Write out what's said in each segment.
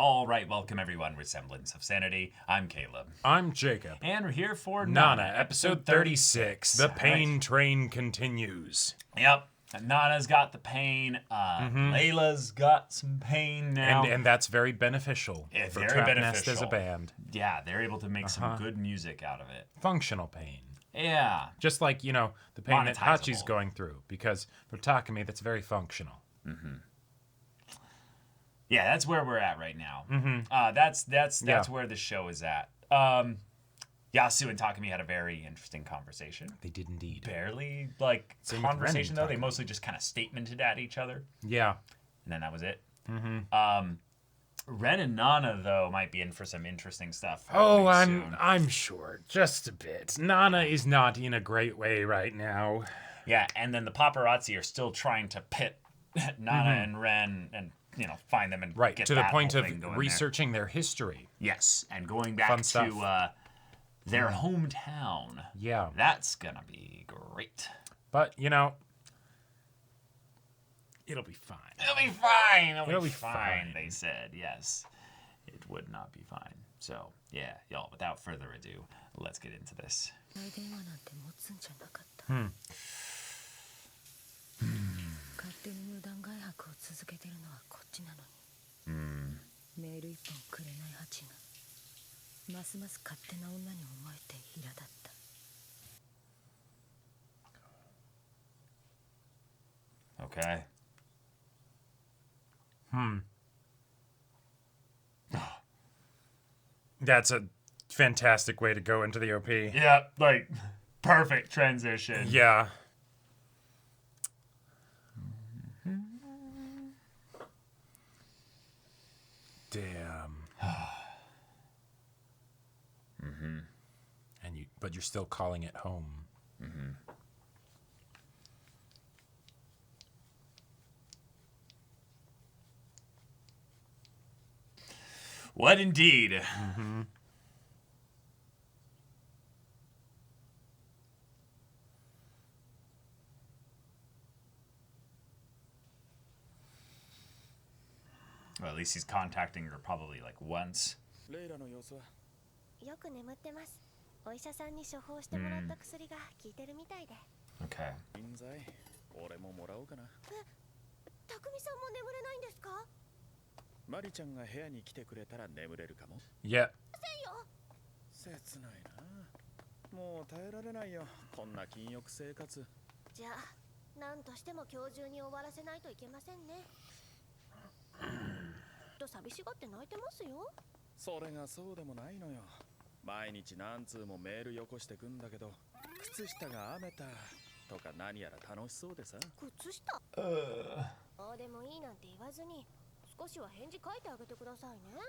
All right, welcome everyone with Semblance of Sanity. I'm Caleb. I'm Jacob. And we're here for Nana, episode 36. The pain Right. train continues. Yep. Nana's got the pain. Layla's got some pain now. And that's very beneficial Yeah, for very Trap beneficial. Nest as a band. Yeah, they're able to make some good music out of it. Functional pain. Yeah. Just like, the pain that Hachi's Monetizable. going through. Because for Takumi, that's very functional. Yeah, that's where we're at right now. That's where the show is at. Yasu and Takumi had a very interesting conversation. They did indeed. Barely, Same with conversation, Ren though. and They Takumi. mostly just kind of statemented at each other. Yeah. And then that was it. Ren and Nana, though, might be in for some interesting stuff. Oh, soon. I'm sure. Just a bit. Nana is not in a great way right now. Yeah, and then the paparazzi are still trying to pit Nana and Ren and, find them and Right, get to the that point whole of thing going there. researching their history. Yes, and going back Fun to stuff. their hometown. Yeah. That's gonna be great. But, it'll be fine. It'll be fine. It'll be fine, fine. they said. Yes, it would not be fine. So, yeah, y'all, without further ado, let's get into this. 勝手に無断外泊を続けてるのはこっちなのに、メール一本くれないハチがますます勝手な女に思えて苛立った。 Okay. That's a fantastic way to go into the OP. Yeah, perfect transition. Yeah. Damn. But you're still calling it home. What indeed? Well, at least he's contacting her probably once. レイラの様子はよく眠ってます。お医者さんに処方してもらった薬が効いてるみたいで。Okay. 人材俺ももらおうかな。たくみさんも眠れないんですか？マリちゃんが部屋に来てくれたら眠れるかも。 Yeah. 切ないな。もう耐えられないよ。こんな禁欲生活。じゃあ、なんとしても今日中に終わらせないといけませんね。と寂しがって泣いてますよ。それがそうでもないのよ。毎日何通もメールよこしてくんだけど、靴下が雨たとか何やら楽しそうでさ。靴下？どうでもいいなんて言わずに、少しは返事書いてあげてくださいね。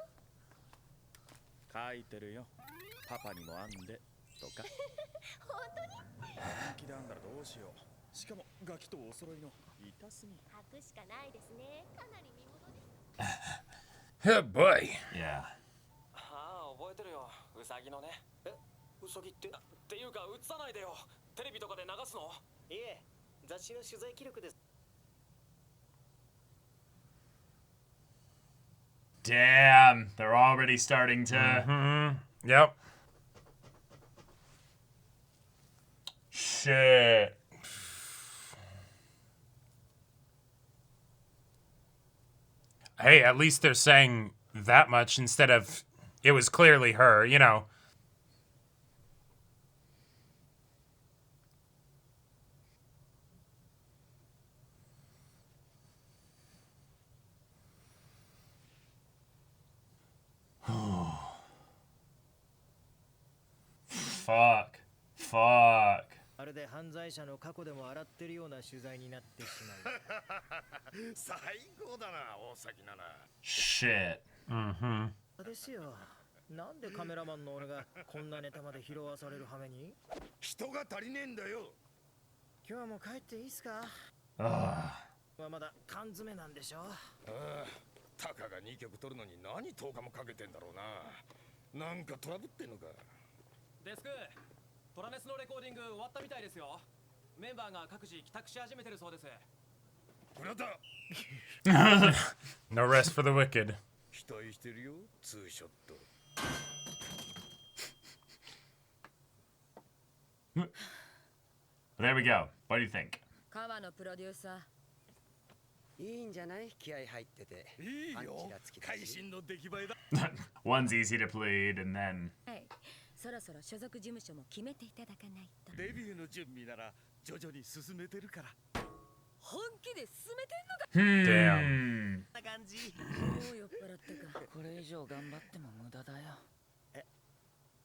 書いてるよ。パパにもあんでとか。本当に？ガキなんだらどうしよう。しかもガキとお揃いの痛すぎ。履くしかないですね。かなり身元です。 Oh boy. Yeah. ああ覚えてるよウサギのねウサギっていうか映さないでよテレビとかで流すのいえ雑誌の取材記録です Damn, they're already starting to... Yep. Shit. Hey, at least they're saying that much instead of it was clearly her, Fuck. まるで犯罪者の過去でも洗ってるような取材になってしまう。最高だな、大崎なな。Shit. ですよ。なんでカメラマンの俺がこんなネタまで拾わされる羽目に？人が足りねえんだよ。今日はもう帰っていいっすか？ Ugh. まだ缶詰なんでしょ？ああ、タカが2曲取るのに何10日もかけてんだろうな。なんかトラブってんのか。デスクトラメスのレコーディング終わったみたいですよメンバーが各自帰宅し始めてるそうですブラザー No rest for the wicked. 期待してるよ、ツーショット。There we go. What do you think? 川のプロデューサー。いいんじゃない？気合入ってて。いいよ。会心の出来栄えだ。One's easy to plead, and then はい。そろそろ所属事務所も決めていただかないと。デビューの準備なら徐々に進めてるから。本気で進めてんのか。Damn. な感じ。もう酔っ払ったか。これ以上頑張っても無駄だよ。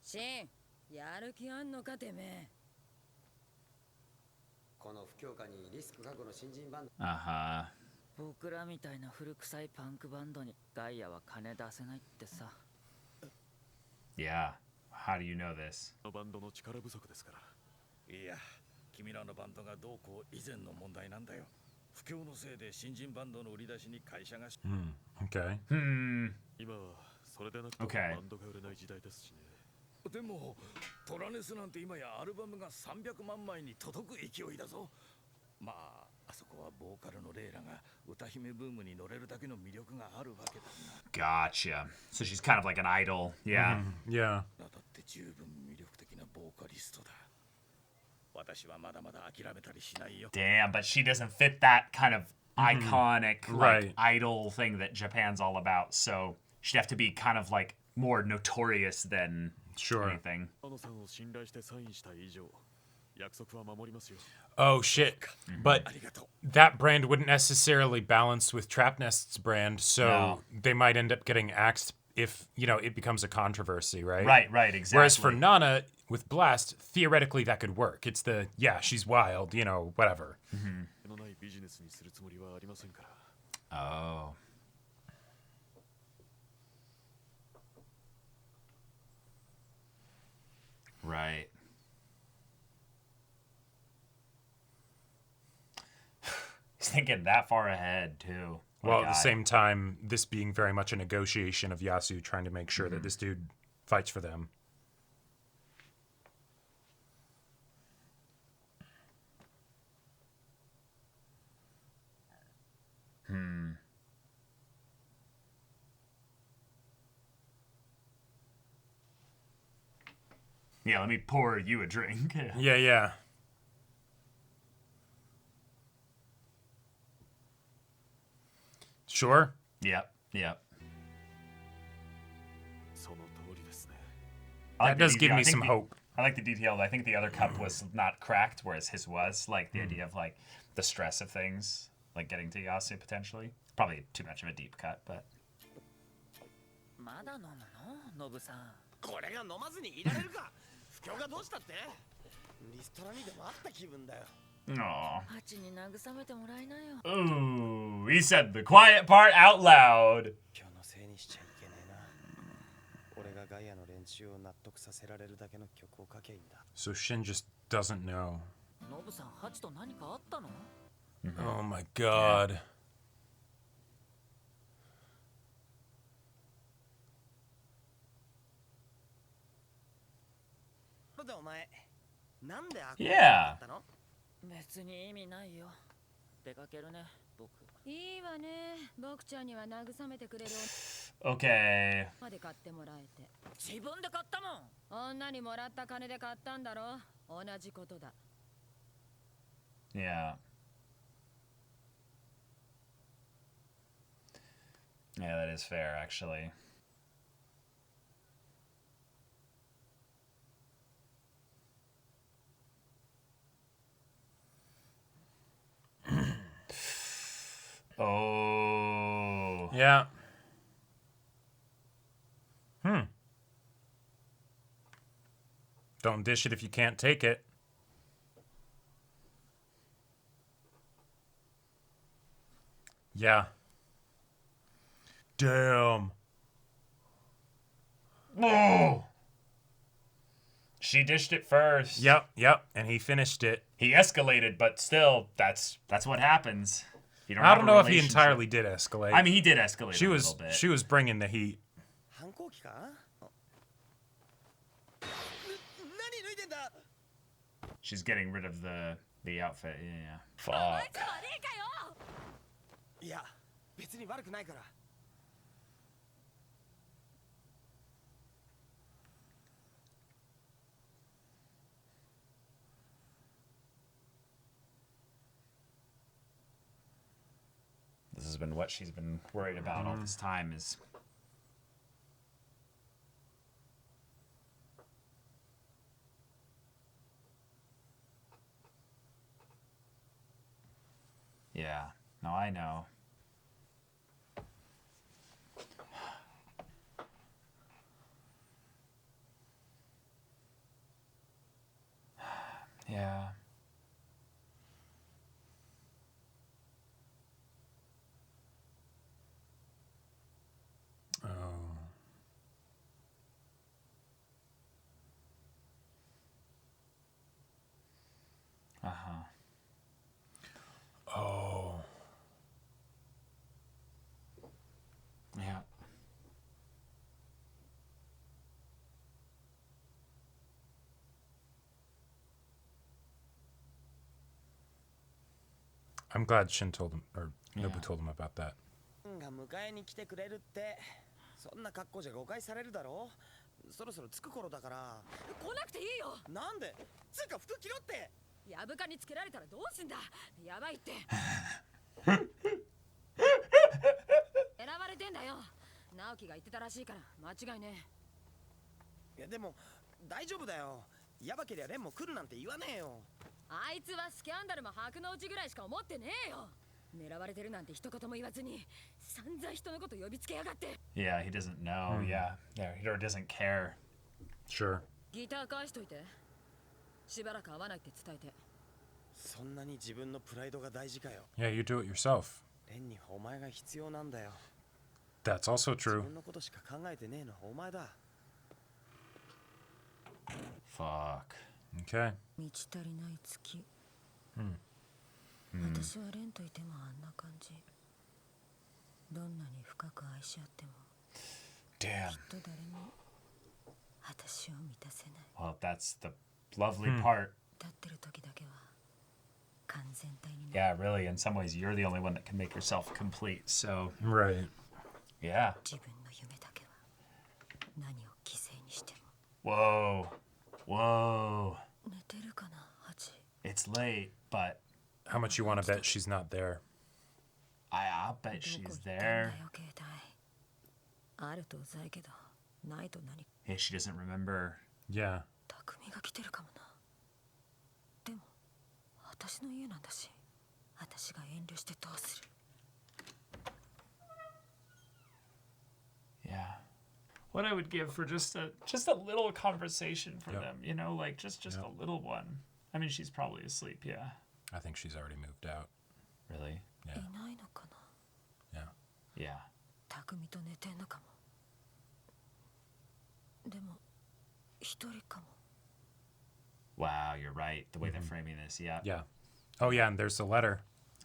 シン、やる気あんのかてめえ。この不況下にリスク覚悟の新人バンド。Uh-huh. 僕らみたいな古臭いパンクバンドにガイアは金出せないってさ。Yeah. How do you know this? バンドの力不足ですから。いや、君らのバンドがどうこう以前の問題なんだよ。不況のせいで新人バンドの売り出しに会社が。Okay. 今はそれでなくても Okay. バンドが売れない時代ですしね。でもトラネスなんて今やアルバムが300万枚に届く勢いだぞ。まああそこはボーカルのレイラが歌姫ブームに乗れるだけの魅力があるわけだな。Gotcha. So she's kind of like an idol. Yeah. Yeah. だって十分魅力的なボーカリストだ。私はまだまだ諦めたりしないよ。 Damn, but she doesn't fit that kind of iconic like Right. idol thing that Japan's all about. So she'd have to be kind of like more notorious than Sure. anything. あのさんを信頼してサインした以上、約束は守りますよ。 Oh shit. But that brand wouldn't necessarily balance with Trapnest's brand, so No. they might end up getting axed if, you know, it becomes a controversy, right? Right, exactly. Whereas for Nana with Blast, theoretically that could work. It's the yeah, she's wild, you know, whatever. のないビジネスにするつもりはありませんから。 Oh. Right. He's thinking that far ahead too. Well, at the same time, this being very much a negotiation of Yasu trying to make sure that this dude fights for them. Yeah, let me pour you a drink. Yeah. Sure. Yep. その通りですね。 I That like the does give detail. me I think some the- hope. I like the detail. I think the other cup was not cracked, whereas his was. Like the idea of like the stress of things, like getting to Yasu potentially. Probably too much of a deep cut, but まだ飲むのノブさん。これが飲まずにいられるか。不況がどうしたって？リストラにでもあった気分だよ。 Aw. ハチに慰めてもらいなよ。 Ooh, he said the quiet part out loud. 今日のせいにしちゃいけねえな。俺がガイアの連中を納得させられるだけの曲を書けいいんだ。 So Shin just doesn't know. ノブさん、ハチと何かあったの？ Oh my god. でお前、なんでアク Yeah. たの？別に意味ないよ。出かけるね、僕。いいわね。僕ちゃんには慰めてくれる Okay. まで買ってもらえて。自分で買ったもん。女にもらった金で買ったんだろ。同じことだ。 Yeah. Yeah, that is fair, actually. Oh. Yeah. Don't dish it if you can't take it. Yeah. Damn. Whoa. She dished it first. Yep. And he finished it. He escalated, but still, that's what happens. You don't I have don't a know if he relationship. entirely did escalate. I mean, he did escalate she a was little bit. she was bringing the heat. 反抗期か？何脱いでんだ？ She's getting rid of the outfit. Yeah. あ Fuck. いつ悪いかよ。 いや、別に悪くないから。has been what she's been worried about all this time is... Yeah. No, I know. Yeah. Oh. Uh-huh. Oh. Yeah. I'm glad Shin told him, or Yeah. Nobu told him about that. が迎えに来てくれるってそんな格好じゃ誤解されるだろそろそろ着く頃だから来なくていいよ。なんでつうか服着ろってやぶかにつけられたらどうすんだ。やばいって選ばれてんだよ。直樹が言ってたらしいから間違いねいやでも大丈夫だよやばけりゃレンも来るなんて言わねえよあいつはスキャンダルも白の内ぐらいしか思ってねえよ。狙われてるなんて一言も言わずに散々人のこと呼びつけやがって。 Yeah, he doesn't know. Yeah. Yeah, he doesn't care. Sure. ギター返しといて。しばらく会わないって伝えて。そんなに自分のプライドが大事かよ Yeah, you do it yourself. レンにお前が必要なんだよ That's also 自 true. 分のことしか考えてねえのはお前だ Fuck. Okay. 満ち足りない月。私はレンといてもあんな感じ。どんなに深く愛し合っても Damn. きっと誰も私を満たせない。 Well, that's the lovely part. 立ってる時だけは完全体になる。 Yeah, really, in some ways, you're the only one that can make yourself complete. So, Right. yeah. 自分の夢だけは何を犠牲にしても。 Whoa. Whoa. 寝てるかな、ハチ。 It's late, but How much you want to bet she's not there? I'll bet どこ she's 行ったんだ there. よ、携帯。あるとうざいけど、ないと何。 Hey, she doesn't remember. Yeah. 匠が来てるかもな。でも、私の家なんだし、私が遠慮してどうする。 Yeah. What I would give for just a little conversation for Yep. them, you know, like just Yep. a little one. I mean, she's probably asleep, yeah. I think she's already moved out. Really? い Yeah. ないのかな。 Yeah. Yeah. 匠と寝てんのかも。でも、一人かも。 Wow, you're right. The way they're framing this, yeah. Yeah. Oh, yeah, and there's the letter.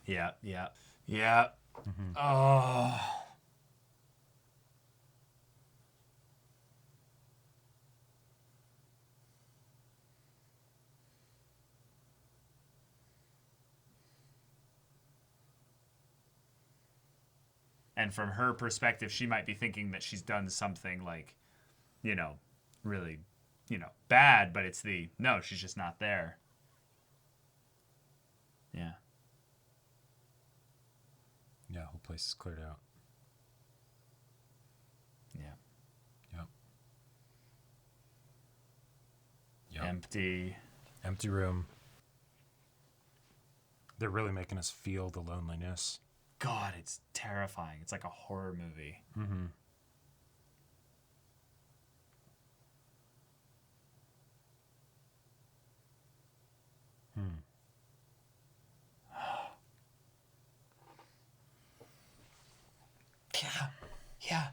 Yeah, yeah. Yeah. Oh. And from her perspective, she might be thinking that she's done something like, you know, really, you know, bad, but it's no, she's just not there. Yeah. Yeah, whole place is cleared out. Yeah. Yep. Yep. Empty. Empty room. They're really making us feel the loneliness. God, it's terrifying. It's like a horror movie. Mm-hmm. Yeah. Yeah.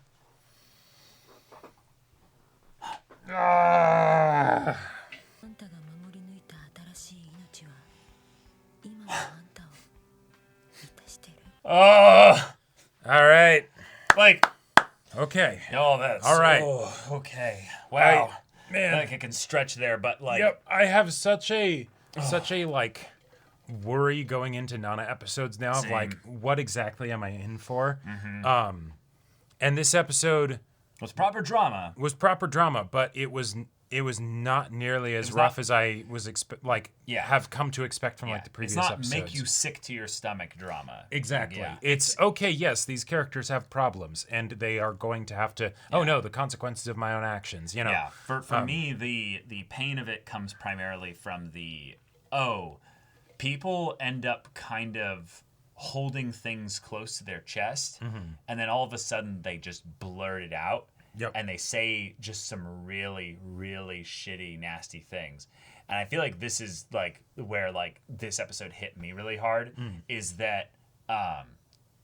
あんたが守り抜いた新しい命は今のあんたを満たしてる。 Oh, All right. like, Okay. oh, that's All right. oh, okay. Wow, Man. like it can stretch there, but like, Yep. I have such a like worry going into Nana episodes now of Same. like what exactly am I in for? And this episode was proper drama. But it was not nearly as rough as I was have come to expect from like the previous episodes. It's not episodes. make you sick to your stomach drama. Exactly. Yeah. It's okay, yes, these characters have problems and they are going to have to oh no, the consequences of my own actions, you know. Yeah. For me the pain of it comes primarily from people end up kind of holding things close to their chest, and then all of a sudden they just blurt it out. Yep. And they say just some really, really shitty, nasty things. And I feel like this is like where like this episode hit me really hard is that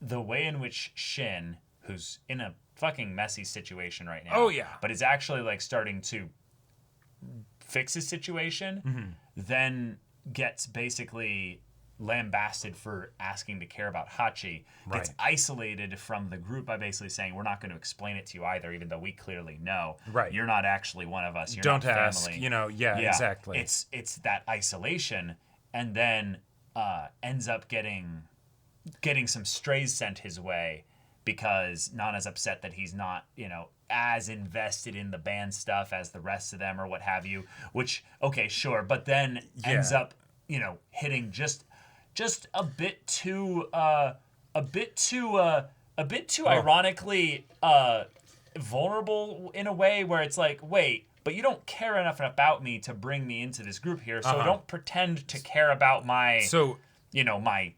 the way in which Shin, who's in a fucking messy situation right now, but is actually like starting to fix his situation, then gets basically lambasted for asking to care about Hachi, gets isolated from the group by basically saying we're not going to explain it to you either, even though we clearly know you're not actually one of us, you're don't not ask, family. you know. Exactly. It's that isolation, and then ends up getting some strays sent his way because Nana's upset that he's not, you know, as invested in the band stuff as the rest of them or what have you, which okay, sure, but then ends up, you know, hitting just a bit too ironically vulnerable in a way where it's like, wait, but you don't care enough about me to bring me into this group here, so don't pretend to care about my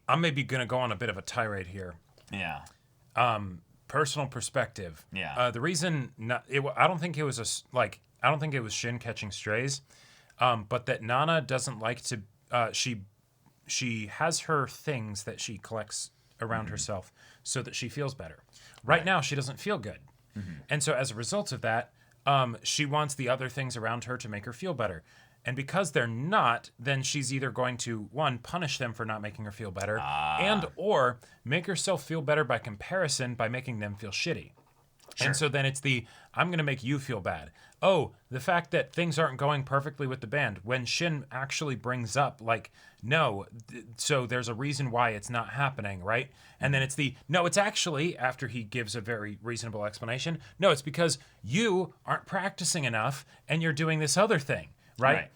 I'm maybe gonna go on a bit of a tirade here. Yeah. Personal perspective. Yeah. The reason I don't think it was I don't think it was Shin catching strays, but that Nana doesn't like to. She has her things that she collects around herself so that she feels better. Right now, she doesn't feel good. And so as a result of that, she wants the other things around her to make her feel better. And because they're not, then she's either going to, one, punish them for not making her feel better, and or make herself feel better by comparison by making them feel shitty. Sure. And so then it's I'm going to make you feel bad. Oh, the fact that things aren't going perfectly with the band. When Shin actually brings up, like, no, so there's a reason why it's not happening, right? And then it's no, it's actually, after he gives a very reasonable explanation, no, it's because you aren't practicing enough and you're doing this other thing, right?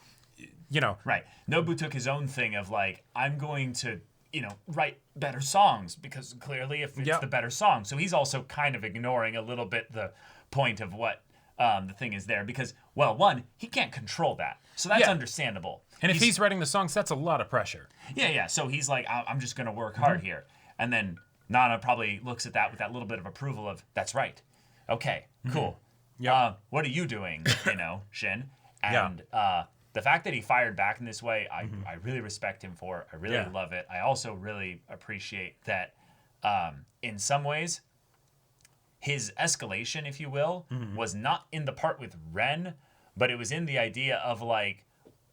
You know. Right. Nobu took his own thing of, like, I'm going to, you know, write better songs because clearly if it's the better song. So he's also kind of ignoring a little bit the point of what the thing is there because, well, one, he can't control that. So that's understandable. And if he's writing the songs, that's a lot of pressure. Yeah. So he's like, I'm just going to work hard here. And then Nana probably looks at that with that little bit of approval of, that's right. Okay, cool. What are you doing, you know, Shin? And the fact that he fired back in this way, I really respect him for. I really love it. I also really appreciate that in some ways, his escalation, if you will, was not in the part with Ren, but it was in the idea of like,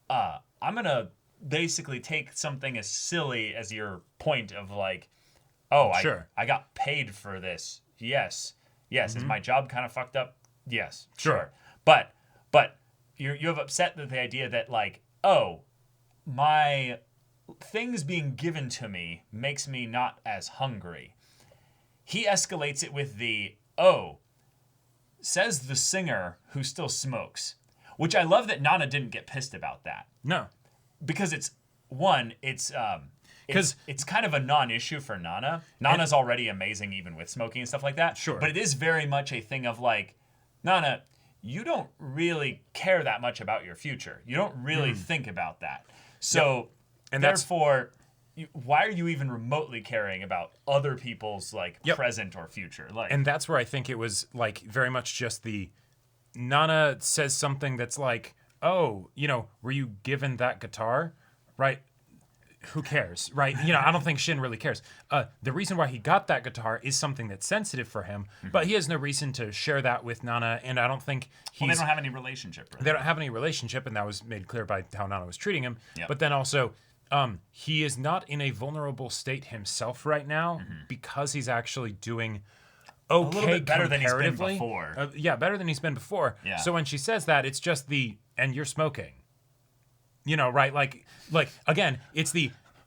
I'm going to basically take something as silly as your point of like, I got paid for this. Yes. Is my job kind of fucked up? Yes. Sure. But you have upset the idea that like, oh, my things being given to me makes me not as hungry. He escalates it with says the singer who still smokes, which I love that Nana didn't get pissed about that. No. Because it's kind of a non-issue for Nana. Nana's already amazing even with smoking and stuff like that. Sure. But it is very much a thing of like, Nana, you don't really care that much about your future. You don't really think about that. So, and therefore, why are you even remotely caring about other people's like present or future? Like, and that's where I think it was like very much just Nana says something that's like, oh, you know, were you given that guitar? Right? Who cares? Right? You know, I don't think Shin really cares. The reason why he got that guitar is something that's sensitive for him, but he has no reason to share that with Nana, and I don't think they don't have any relationship. Really. They don't have any relationship, and that was made clear by how Nana was treating him. Yep. But then also, he is not in a vulnerable state himself right now because he's actually doing okay, a little bit better than he's been comparatively. before. Better than he's been before. Yeah. So when she says that, it's just and you're smoking. You know, right? Like again, it's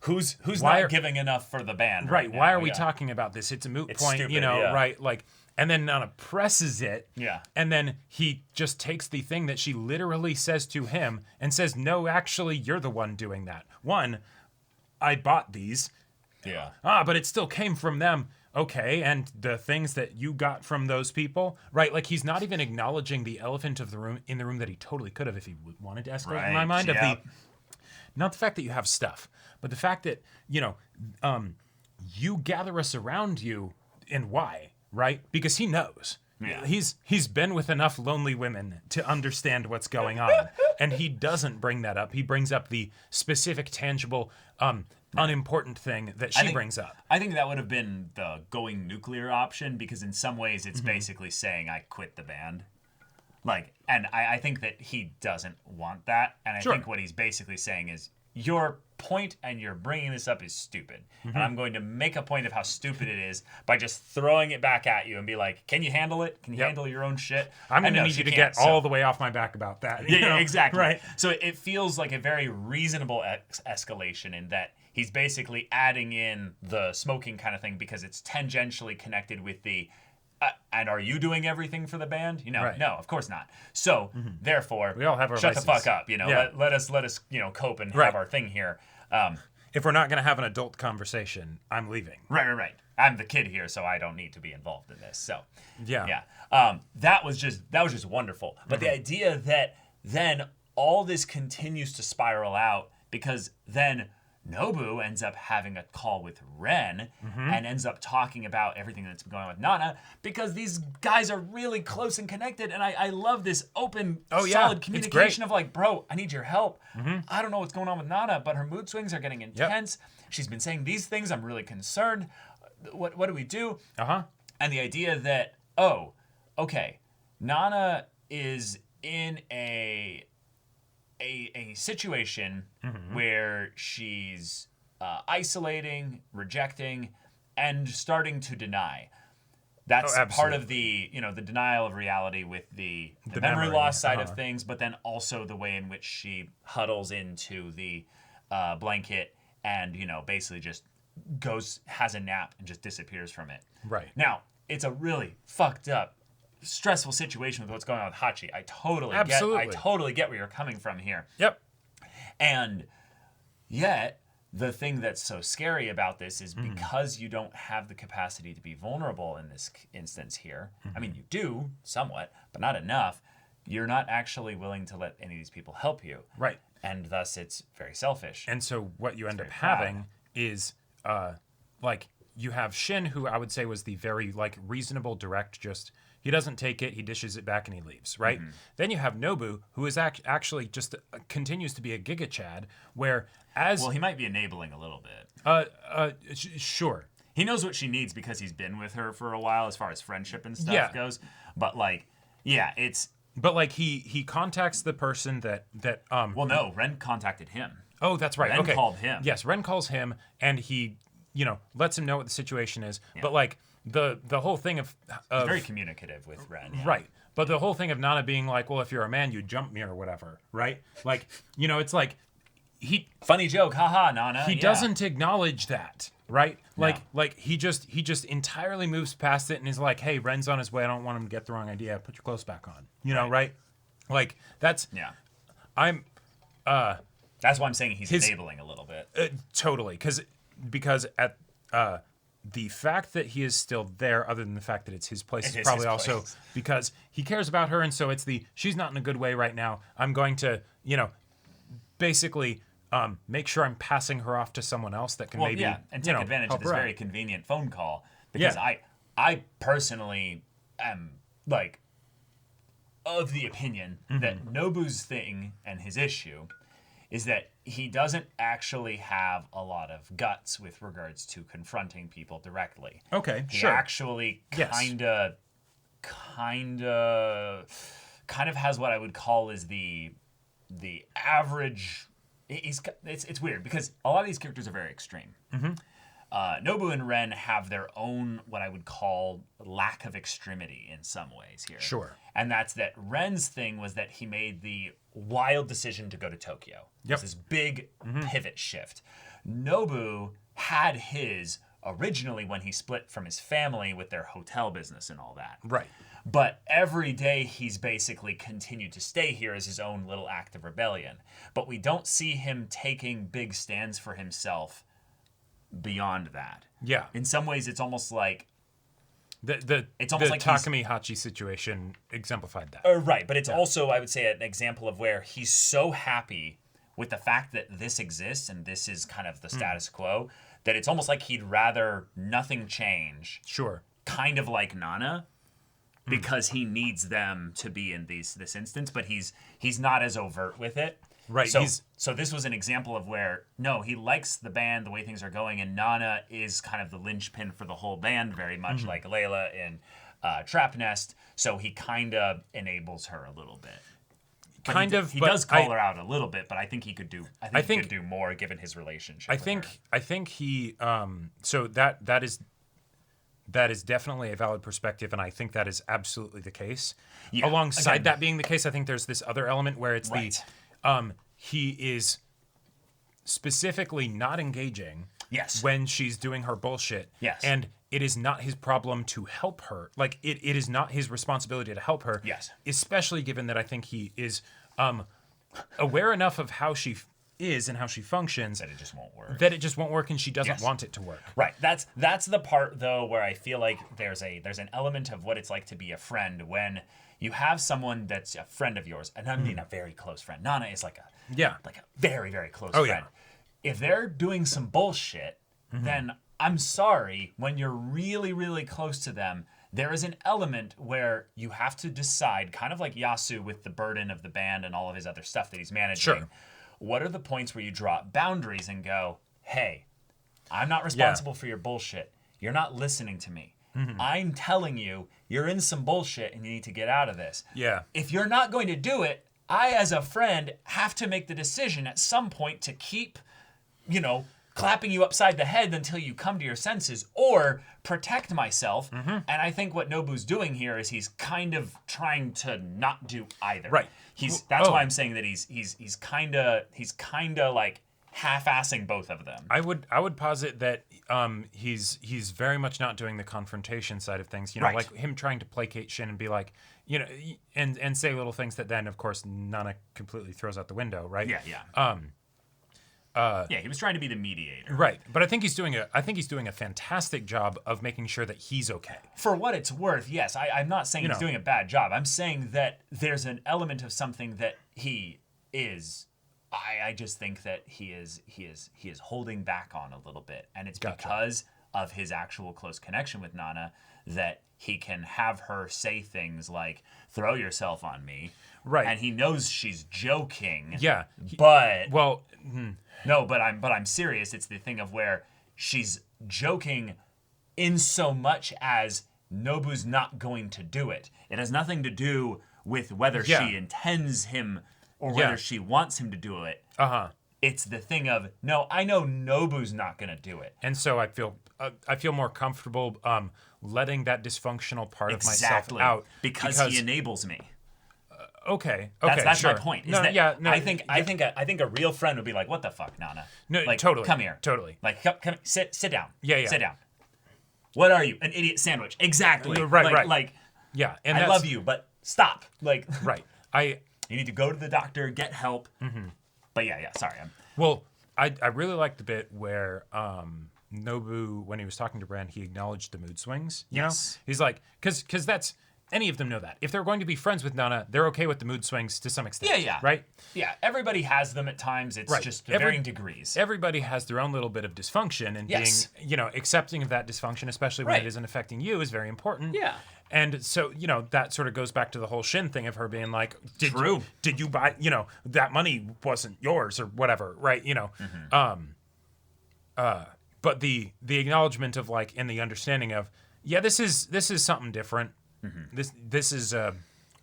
who's why not are- giving enough for the band? Right. Now? Why are we Yeah. talking about this? It's a moot point, stupid, you know, yeah. right? Like, and then Nana presses it. Yeah. And then he just takes the thing that she literally says to him and says, no, actually, you're the one doing that. One, I bought these. Yeah. But it still came from them. Okay, and the things that you got from those people, right? Like he's not even acknowledging the elephant of the room in the room that he totally could have if he wanted to escalate. In my Right, mind, of yeah. the not the fact that you have stuff, but the fact that you gather us around you, and why, right? Because he knows. Yeah. He's been with enough lonely women to understand what's going on, and he doesn't bring that up. He brings up the specific, tangible, unimportant thing that she brings up. I think that would have been the going nuclear option because in some ways it's basically saying I quit the band. Like, and I think that he doesn't want that. And I Sure. think what he's basically saying is your point and you're bringing this up is stupid. And I'm going to make a point of how stupid it is by just throwing it back at you and be like, can you handle it? Can you handle your own shit? I'm going And to no, need she you to can't, get all the way off my back about that. you Yeah, know? exactly. Right. So it feels like a very reasonable escalation in that he's basically adding in the smoking kind of thing because it's tangentially connected with the and are you doing everything for the band? You know, Right. no, of course not. So therefore, We all have our shut vices. the fuck up. You know, Yeah. let us cope and Right. have our thing here. If we're not going to have an adult conversation, I'm leaving. Right. I'm the kid here, so I don't need to be involved in this. So Yeah. that was just wonderful. But the idea that then all this continues to spiral out because then Nobu ends up having a call with Ren and ends up talking about everything that's been going on with Nana because these guys are really close and connected. And I love this open, solid it's communication great. of like, bro, I need your help. I don't know what's going on with Nana, but her mood swings are getting intense. She's been saying these things. I'm really concerned. What do we do? And the idea that, oh, okay, Nana is in a situation where she's isolating, rejecting, and starting to deny. That's part of the the denial of reality with the memory loss side of things, but then also the way in which she huddles into the blanket and basically just has a nap and just disappears from it. Right. Now, it's a really fucked up, stressful situation with what's going on with Hachi. I totally get where you're coming from here. Yep. And yet, the thing that's so scary about this is because you don't have the capacity to be vulnerable in this instance here. I mean, you do somewhat, but not enough. You're not actually willing to let any of these people help you. Right. And thus, it's very selfish. And so what you end up proud. having is like you have Shin, who I would say was the very like reasonable, direct, just he doesn't take it, he dishes it back and he leaves, right? Then you have Nobu, who is actually just continues to be a Giga Chad, where well, he might be enabling a little bit. Sure. He knows what she needs because he's been with her for a while as far as friendship and stuff goes. But like, it's... But like he contacts the person that Well, no, Ren contacted him. Oh, that's right. Ren called him. Yes, Ren calls him and he, lets him know what the situation is. Yeah. But like the whole thing of he's very communicative with Ren. Yeah. Right. But the whole thing of Nana being like, well, if you're a man, you jump me or whatever, right? Like, it's like funny joke, haha, Nana. He doesn't acknowledge that, right? Like he just entirely moves past it and is like, hey, Ren's on his way. I don't want him to get the wrong idea. Put your clothes back on. Right? Like that's that's why I'm saying he's enabling a little bit. Totally, because at the fact that he is still there, other than the fact that it's his place, is probably also because he cares about her, and so it's she's not in a good way right now. I'm going to, basically make sure I'm passing her off to someone else that can maybe and take advantage of this very convenient phone call because I personally am like of the opinion that Nobu's thing and his issue is that he doesn't actually have a lot of guts with regards to confronting people directly. Okay, he actually kind of has what I would call is the average. It's weird because a lot of these characters are very extreme. Nobu and Ren have their own, what I would call, lack of extremity in some ways here. Sure. And that's that Ren's thing was that he made the wild decision to go to Tokyo. Yep. This big pivot shift. Nobu had his originally when he split from his family with their hotel business and all that. Right. But every day he's basically continued to stay here as his own little act of rebellion. But we don't see him taking big stands for himself beyond that. Yeah. In some ways, it's almost like it's almost like Takumi Hachi situation exemplified that. Right, but it's also, I would say, an example of where he's so happy with the fact that this exists and this is kind of the status quo that it's almost like he'd rather nothing change. Sure. Kind of like Nana, because he needs them to be in this instance, but he's not as overt with it. Right. So this was an example of where, no, he likes the band, the way things are going, and Nana is kind of the linchpin for the whole band, very much like Layla in Trap Nest. So he kind of enables her a little bit. But he does call her out a little bit, but I think he could do. I think he could do more given his relationship. I think he. So that is definitely a valid perspective, and I think that is absolutely the case. Yeah. Alongside that being the case, I think there's this other element where it's he is specifically not engaging. Yes. When she's doing her bullshit. Yes. And it is not his problem to help her. Like, it is not his responsibility to help her. Yes. Especially given that I think he is aware enough of how she is and how she functions. That it just won't work. That it just won't work, and she doesn't want it to work. Right. That's the part, though, where I feel like there's an element of what it's like to be a friend when you have someone that's a friend of yours, and I mean a very close friend. Nana is like a very, very close friend. Yeah. If they're doing some bullshit, then I'm sorry, when you're really, really close to them, there is an element where you have to decide, kind of like Yasu with the burden of the band and all of his other stuff that he's managing. Sure. What are the points where you draw boundaries and go, hey, I'm not responsible for your bullshit. You're not listening to me. I'm telling you, you're in some bullshit and you need to get out of this. Yeah. If you're not going to do it, I, as a friend, have to make the decision at some point to keep, clapping you upside the head until you come to your senses, or protect myself. And I think what Nobu's doing here is he's kind of trying to not do either. Right. That's why I'm saying that he's kind of like half-assing both of them. I would posit that he's very much not doing the confrontation side of things. Right. Like him trying to placate Shin and be like, and say little things that then, of course, Nana completely throws out the window. Right. Yeah. He was trying to be the mediator. Right. But I think he's doing a fantastic job of making sure that he's okay. For what it's worth, yes. I'm not saying he's doing a bad job. I'm saying that there's an element of something that he is. I just think that he is holding back on a little bit. And it's because of his actual close connection with Nana that he can have her say things like, throw yourself on me. Right. And he knows she's joking. Yeah. But no, but I'm serious. It's the thing of where she's joking in so much as Nobu's not going to do it. It has nothing to do with whether she intends him or whether she wants him to do it. It's the thing of, no, I know Nobu's not going to do it. And so I feel more comfortable letting that dysfunctional part of myself out because he enables me. Okay. That's sure. my point. I think a real friend would be like, "What the fuck, Nana? No, like, totally. Come here. Totally. Like, come, sit down. Yeah. Sit down. What are you? An idiot sandwich? Exactly. Right. Like, yeah. And I love you, but stop. Like, right. You need to go to the doctor, get help. But yeah. Sorry. Well, I really liked the bit where Nobu, when he was talking to Bran, he acknowledged the mood swings. You know? He's like, because that's. Any of them know that. If they're going to be friends with Nana, they're okay with the mood swings to some extent. Yeah. Right? Yeah, everybody has them at times. It's just varying degrees. Everybody has their own little bit of dysfunction, and being, accepting of that dysfunction, especially when it isn't affecting you, is very important. Yeah. And so, that sort of goes back to the whole Shin thing of her being like, did you buy, that money wasn't yours or whatever, right? But the acknowledgement of like, and the understanding of, this is something different. This is I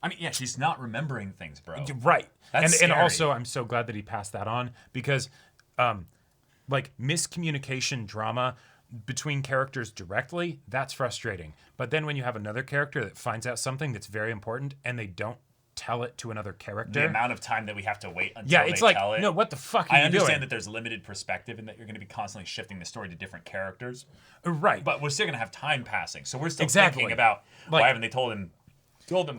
mean, she's not remembering things, bro. Right. That's scary. And also I'm so glad that he passed that on because like miscommunication drama between characters directly, that's frustrating. But then when you have another character that finds out something that's very important and they don't tell it to another character, the amount of time that we have to wait until it's they like, tell it. no, what the fuck are you doing? I understand that there's limited perspective and that you're going to be constantly shifting the story to different characters. Right. But we're still going to have time passing. So we're still Exactly. thinking about, Like- why haven't they told them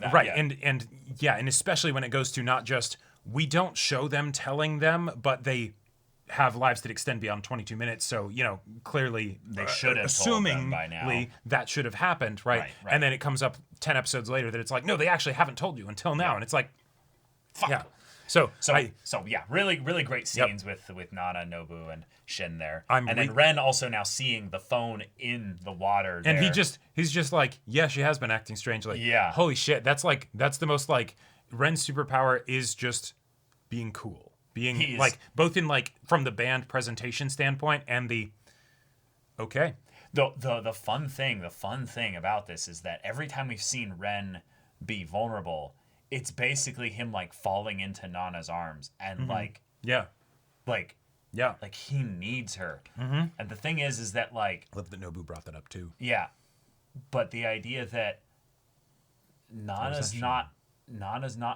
that Right. yet? And especially when it goes to not just, we don't show them telling them, but they have lives that extend beyond 22 minutes. So, clearly They should have told them by now. assumingly that should have happened, right? Right. And then it comes up 10 episodes later that it's like, no, they actually haven't told you until now. And it's like, Fuck. yeah. So yeah, really, really great scenes with Nana, Nobu, and Shin there. I'm and then Ren also now seeing the phone in the water there. And he's just like, yeah, she has been acting strangely. Yeah. Holy shit. That's the most like, Ren's superpower is just being cool. Being like, both in like, from the band presentation standpoint and the, okay. The fun thing about this is that every time we've seen Ren be vulnerable, it's basically him like falling into Nana's arms and like he needs her. Mm-hmm. And the thing is that like, I love that Nobu brought that up too. Yeah, but the idea that Nana's not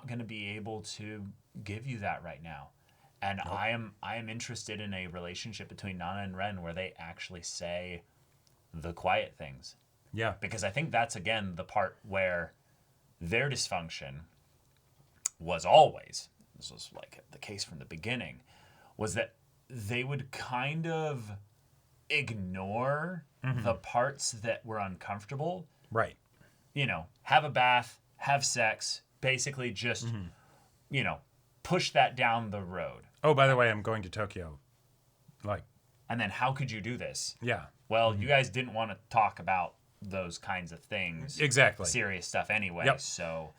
going to be able to give you that right now. And nope. I am interested in a relationship between Nana and Ren where they actually say the quiet things. Yeah. Because I think that's, again, the part where their dysfunction was always, this was like the case from the beginning, was that they would kind of ignore the parts that were uncomfortable. Right. Have a bath, have sex, basically just, push that down the road. Oh, by the way, I'm going to Tokyo. And then how could you do this? Yeah. Well, you guys didn't want to talk about those kinds of things. Exactly. Serious stuff anyway. Yep. So,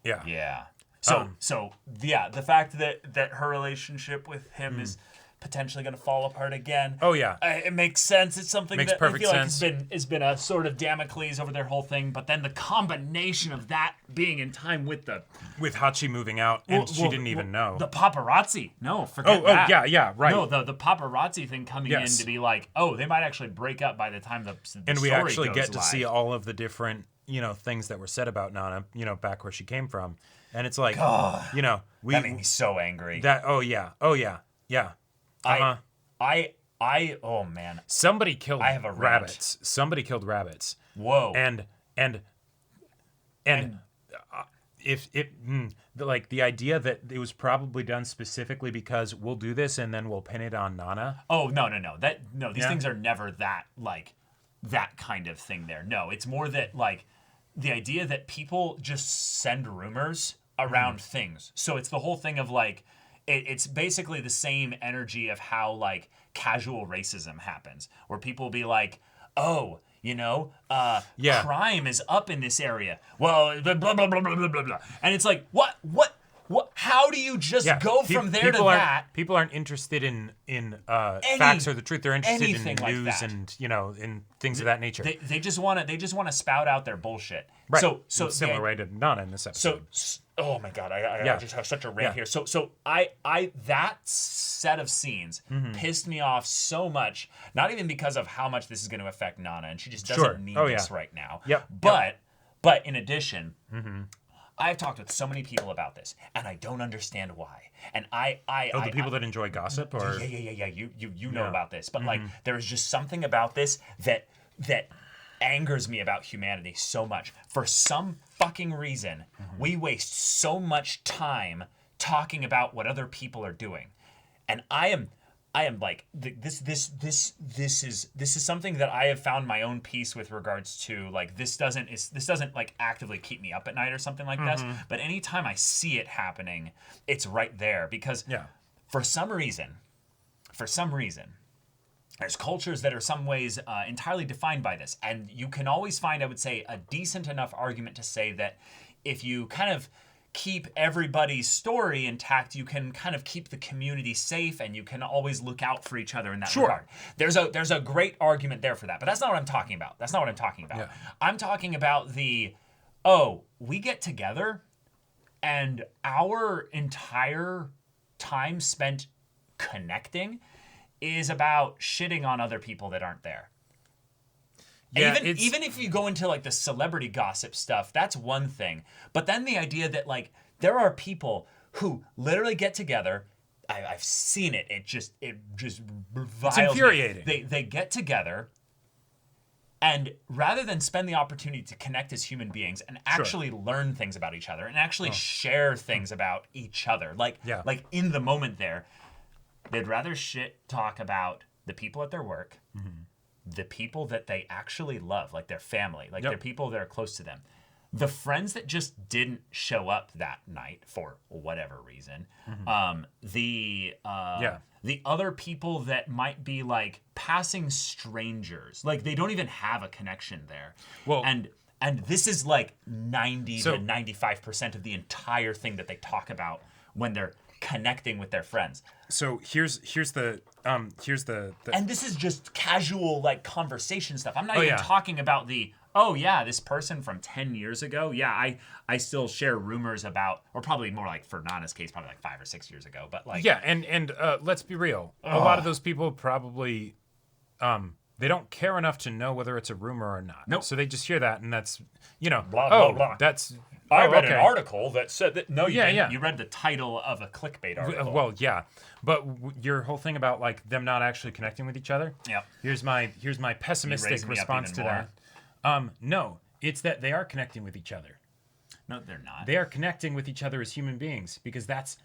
yeah. Yeah. So the fact that her relationship with him is potentially going to fall apart again. Oh, yeah. It makes sense. It's something Makes that I perfect feel sense. like has been a sort of Damocles over their whole thing. But then the combination of that being in time with Hachi moving out, and she didn't even know. The paparazzi. No, forget that. Oh, yeah, right. No, the paparazzi thing coming in to be like, oh, they might actually break up by the time the and we story actually goes get to live. see all of the different, things that were said about Nana, back where she came from. And it's like, God, that made me so angry. Oh, yeah. Uh-huh. Oh man. Somebody killed I have a rant. rabbits. Somebody killed rabbits. Whoa. And if it like the idea that it was probably done specifically because we'll do this and then we'll pin it on Nana. Oh no. These things are never that kind of thing there. No, it's more that like the idea that people just send rumors around things. So it's the whole thing of like it's basically the same energy of how like casual racism happens, where people will be like, oh, crime is up in this area. Well, blah, blah, blah, blah, blah, blah, blah. And it's like, what, how do you just go from there to that? People aren't interested in facts or the truth. They're interested in news and, in things of that nature. They just want to spout out their bullshit. Right. So similar way to Nana in this episode. So, oh my God, I just have such a rant here. So I that set of scenes pissed me off so much. Not even because of how much this is going to affect Nana, and she just doesn't need this right now. Yep. But in addition, I've talked with so many people about this, and I don't understand why. And the people that enjoy gossip, or yeah. You know about this, but like there is just something about this that angers me about humanity so much. For some fucking reason, we waste so much time talking about what other people are doing, and I am like this is something that I have found my own peace with regards to. Like this doesn't like actively keep me up at night or something like this, but anytime I see it happening, it's right there because for some reason there's cultures that are some ways entirely defined by this, and you can always find, I would say, a decent enough argument to say that if you kind of keep everybody's story intact, you can kind of keep the community safe, and you can always look out for each other in that regard. There's a great argument there for that, but that's not what I'm talking about. Yeah. I'm talking about we get together, and our entire time spent connecting is about shitting on other people that aren't there. Yeah, even if you go into like the celebrity gossip stuff, that's one thing. But then the idea that like there are people who literally get together. I've seen it. It just reviles It's infuriating. me. They get together, and rather than spend the opportunity to connect as human beings and actually learn things about each other and actually share things about each other, like in the moment there, they'd rather shit talk about the people at their work, the people that they actually love, like their family, like their people that are close to them. The friends that just didn't show up that night for whatever reason, the other people that might be like passing strangers, like they don't even have a connection there. Well, and this is like 90 to 95% of the entire thing that they talk about when they're connecting with their friends. So here's the and this is just casual like conversation stuff. I'm not even talking about the this person from 10 years ago. Yeah, I still share rumors about, or probably more like for Nana's case, probably like 5 or 6 years ago. But like and let's be real. A lot of those people probably they don't care enough to know whether it's a rumor or not. Nope. So they just hear that and that's blah blah blah. That's I read an article that said that. No, you didn't. Yeah. You read the title of a clickbait article. Well, yeah, but your whole thing about like them not actually connecting with each other. Yeah. Here's my pessimistic response to that. No, it's that they are connecting with each other. No, they're not. They are connecting with each other as human beings because that's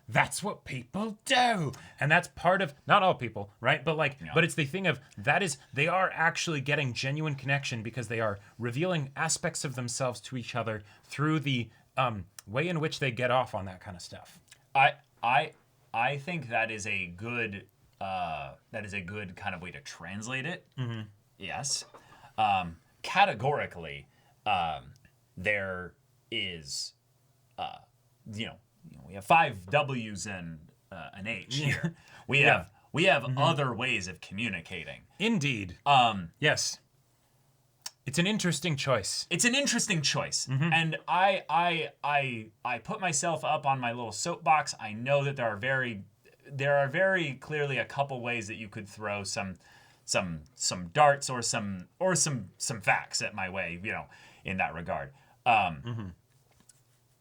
what people do, and that's part of not all people, right? But but it's the thing of they are actually getting genuine connection because they are revealing aspects of themselves to each other through the way in which they get off on that kind of stuff. I think that is a good kind of way to translate it. Mm-hmm. Yes. Categorically, there is, we have 5 W's and an H here. We have other ways of communicating. Indeed. Yes. It's an interesting choice. And I put myself up on my little soapbox. I know that there are very clearly a couple ways that you could throw some darts or some facts at my way, in that regard.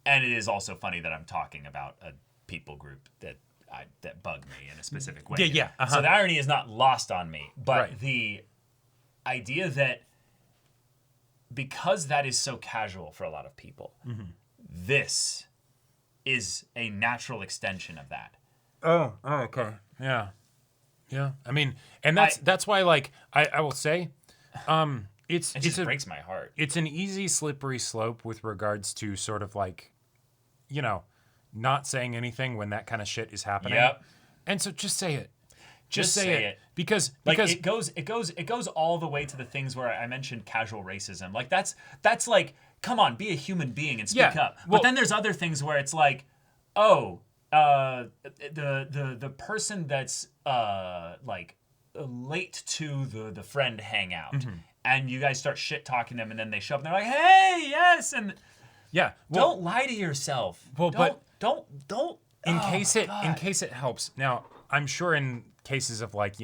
And it is also funny that I'm talking about a people group that bug me in a specific way. Yeah. Uh-huh. So the irony is not lost on me, but the idea that because that is so casual for a lot of people, this is a natural extension of that. Oh, okay. Yeah. I mean, and that's why, like, I will say, it just breaks my heart. It's an easy slippery slope with regards to sort of like, not saying anything when that kind of shit is happening. Yep. And so just say it. Just say it. Because it goes all the way to the things where I mentioned casual racism. Like that's like, come on, be a human being and speak up. But then there's other things where it's like, the person that's like late to the friend hangout, and you guys start shit talking them, and then they show up and they're like, "Hey, yes," and don't lie to yourself. Well, don't. In case it helps. Now, I'm sure in cases of like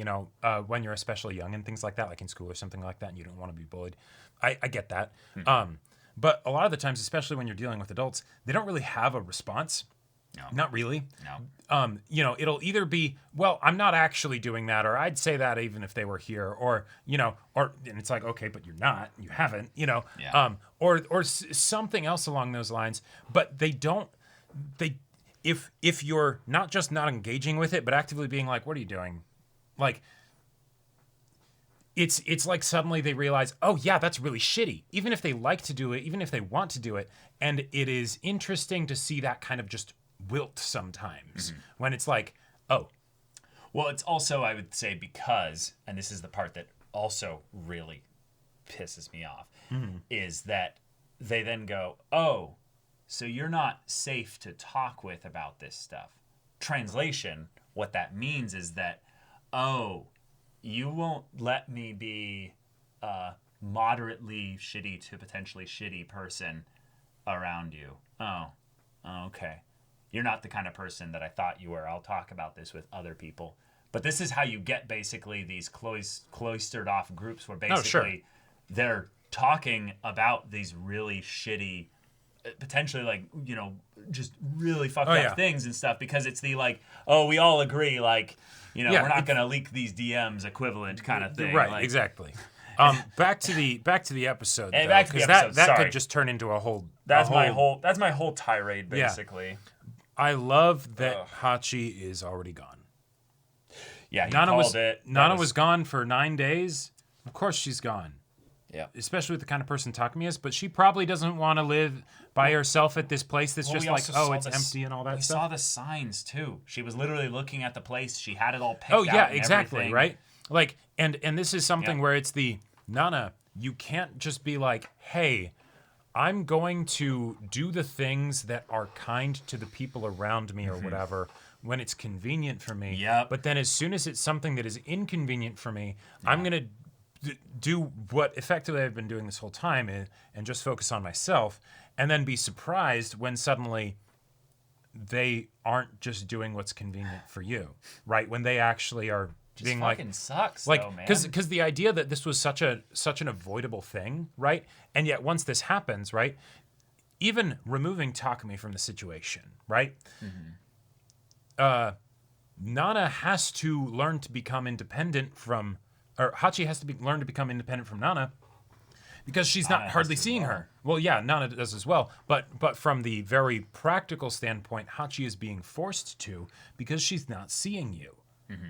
when you're especially young and things like that, like in school or something like that, and you don't want to be bullied, I get that. But a lot of the times, especially when you're dealing with adults, they don't really have a response. No. Not really. No. It'll either be, well, I'm not actually doing that, or I'd say that even if they were here, or and it's like, okay, but you're not, you haven't, or something else along those lines. But if you're not just not engaging with it, but actively being like, what are you doing? Like, it's like suddenly they realize, oh yeah, that's really shitty. Even if they like to do it, even if they want to do it. And it is interesting to see that kind of just wilt sometimes when it's like, oh. Well, it's also, I would say, because, and this is the part that also really pisses me off, is that they then go, oh, so you're not safe to talk with about this stuff. Translation, what that means is that, oh, you won't let me be a moderately shitty to potentially shitty person around you. Oh, okay. You're not the kind of person that I thought you were. I'll talk about this with other people. But this is how you get basically these cloistered off groups where basically they're talking about these really shitty, potentially like, you know, just really fucked up things and stuff, because it's the like, oh, we all agree, like, you know, we're not going to leak these DMs equivalent kind of thing. Right, like, exactly. Back to the episode, though, back to the episode, that could just turn into a whole. That's my whole tirade, basically. Yeah. I love that Hachi is already gone. Yeah, he called it. Nana was gone for 9 days. Of course she's gone. Yeah. Especially with the kind of person Takumi is, but she probably doesn't want to live by herself at this place that's just like, oh, it's empty and all that stuff. We saw the signs too. She was literally looking at the place. She had it all picked out. Oh yeah, and exactly, everything. right? Like, and this is something where it's the Nana, you can't just be like, hey, I'm going to do the things that are kind to the people around me or whatever when it's convenient for me. Yeah. But then as soon as it's something that is inconvenient for me, I'm going to do what effectively I've been doing this whole time and just focus on myself, and then be surprised when suddenly they aren't just doing what's convenient for you, right? When they actually are being like, fucking sucks, like, though, man. because the idea that this was such an avoidable thing, right? And yet once this happens, right, even removing Takumi from the situation, right? Nana has to learn to become independent from, or Hachi has to learn to become independent from Nana, because she's not hardly seeing her. Well, yeah, Nana does as well, but from the very practical standpoint, Hachi is being forced to, because she's not seeing you.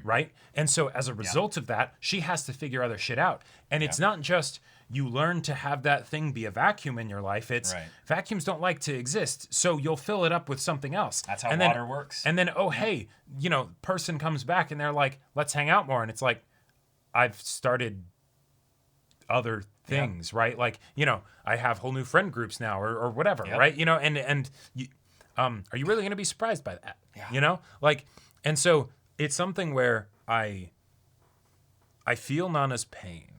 Right? And so as a result of that, she has to figure other shit out. And it's not just you learn to have that thing be a vacuum in your life. It's vacuums don't like to exist. So you'll fill it up with something else. That's how water works. And then, oh, hey, you know, person comes back and they're like, let's hang out more. And it's like, I've started other things, right? Like, you know, I have whole new friend groups now or whatever, right? You know, and you, are you really going to be surprised by that? You know? Like, and so it's something where I feel Nana's pain.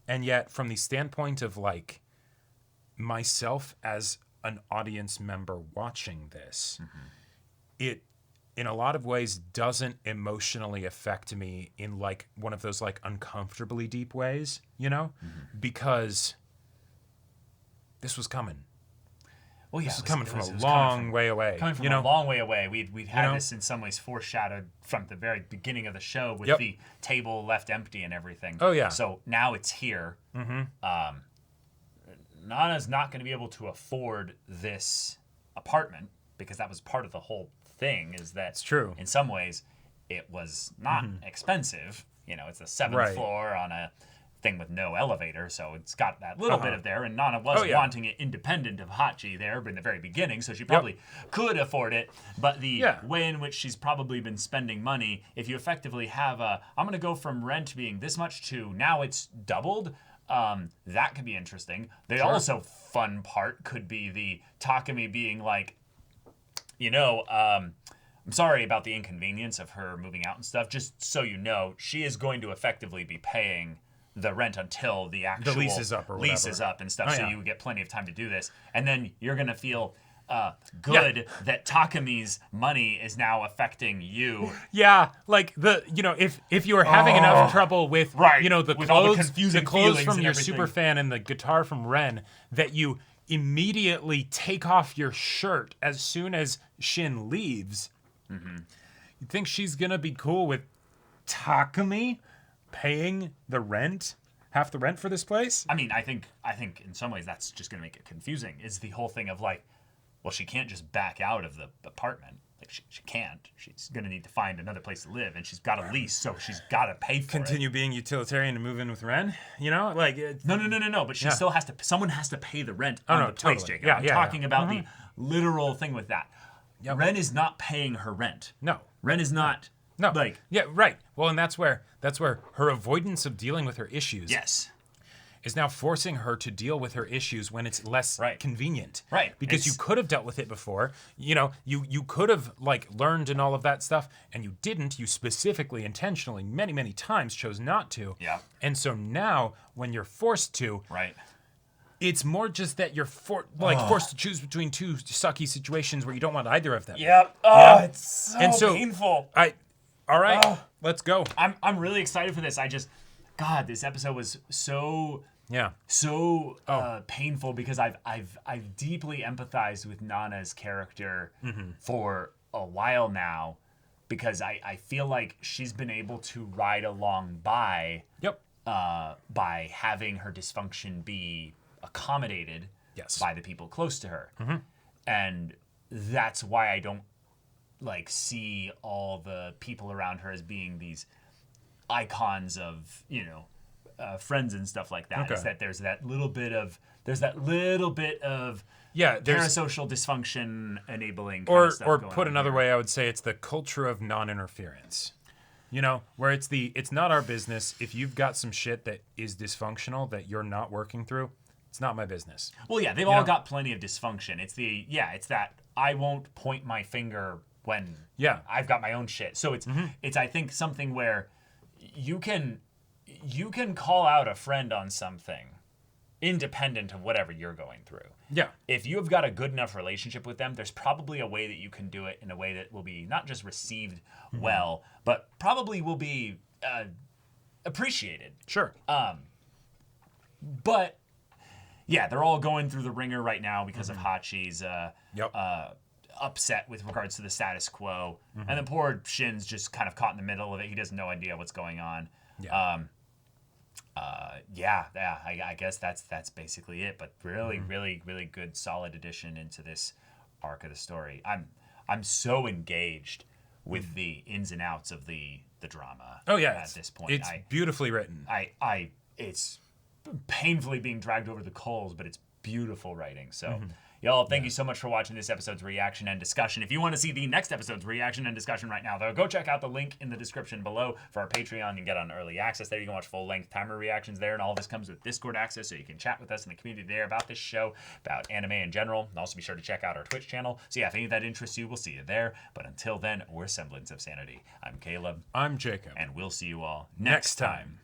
And yet from the standpoint of like myself as an audience member watching this, it in a lot of ways doesn't emotionally affect me in like one of those like uncomfortably deep ways, you know? Because this was coming. Well, yeah, this is coming from a long way away. Coming from a long way away. We'd had this in some ways foreshadowed from the very beginning of the show with the table left empty and everything. Oh, yeah. So now it's here. Nana's not going to be able to afford this apartment because that was part of the whole thing, is that it's true. In some ways it was not expensive. You know, it's the 7th floor on a thing with no elevator, so it's got that little bit of there, and Nana was wanting it independent of Hachi there in the very beginning, so she probably could afford it, but the way in which she's probably been spending money, if you effectively have I'm going to go from rent being this much to now it's doubled, that could be interesting. The also fun part could be the Takumi being like, you know, I'm sorry about the inconvenience of her moving out and stuff, just so you know, she is going to effectively be paying the rent until the actual lease is up or whatever. Lease is up and stuff, so you get plenty of time to do this. And then you're going to feel good that Takumi's money is now affecting you. Yeah, like you know, if you were having enough trouble with, you know, the clothes from your super fan and the guitar from Ren, that you immediately take off your shirt as soon as Shin leaves, you think she's going to be cool with Takumi paying the rent, half the rent for this place? I mean, I think in some ways that's just going to make it confusing. Is the whole thing of like, well, she can't just back out of the apartment. Like she can't. She's going to need to find another place to live, and she's got a lease, so she's got to pay for Continue being utilitarian and move in with Ren. You know, like no. But she still has to. Someone has to pay the rent on the place, Jacob. I'm talking about the literal thing with that. Ren is not paying her rent. No, Ren is not. No. Like, right. Well, and that's where her avoidance of dealing with her issues is now forcing her to deal with her issues when it's less convenient. Right. Because you could have dealt with it before. You know, you could have like learned and all of that stuff, and you didn't. You specifically, intentionally, many, many times chose not to. Yeah. And so now when you're forced to, it's more just that you're forced to choose between two sucky situations where you don't want either of them. Yep. Oh, it's so and so painful. All right, let's go. I'm really excited for this. God, this episode was so painful because I've deeply empathized with Nana's character for a while now, because I feel like she's been able to ride along by having her dysfunction be accommodated by the people close to her. And that's why I don't like see all the people around her as being these icons of, friends and stuff like that. It's that there's that little bit of parasocial dysfunction enabling kind of stuff or going put on another here. way, I would say it's the culture of non-interference. Where it's not our business. If you've got some shit that is dysfunctional that you're not working through, it's not my business. Well, yeah, they've all got plenty of dysfunction. It's that I won't point my finger when I've got my own shit. So it's I think something where you can call out a friend on something independent of whatever you're going through. Yeah. If you have got a good enough relationship with them, there's probably a way that you can do it in a way that will be not just received well, but probably will be appreciated. Sure. But yeah, they're all going through the ringer right now because of Hachi's upset with regards to the status quo. And then poor Shin's just kind of caught in the middle of it. He has no idea what's going on. I guess that's basically it. But really, really, really good, solid addition into this arc of the story. I'm so engaged with the ins and outs of the drama. Oh yeah, at this point, it's beautifully written. It's painfully being dragged over the coals, but it's beautiful writing. So. Y'all, thank you so much for watching this episode's reaction and discussion. If you want to see the next episode's reaction and discussion right now, though, go check out the link in the description below for our Patreon and get on early access there. You can watch full-length timer reactions there, and all of this comes with Discord access, so you can chat with us in the community there about this show, about anime in general. And also be sure to check out our Twitch channel. So yeah, if any of that interests you, we'll see you there. But until then, we're Semblance of Sanity. I'm Caleb. I'm Jacob. And we'll see you all next time.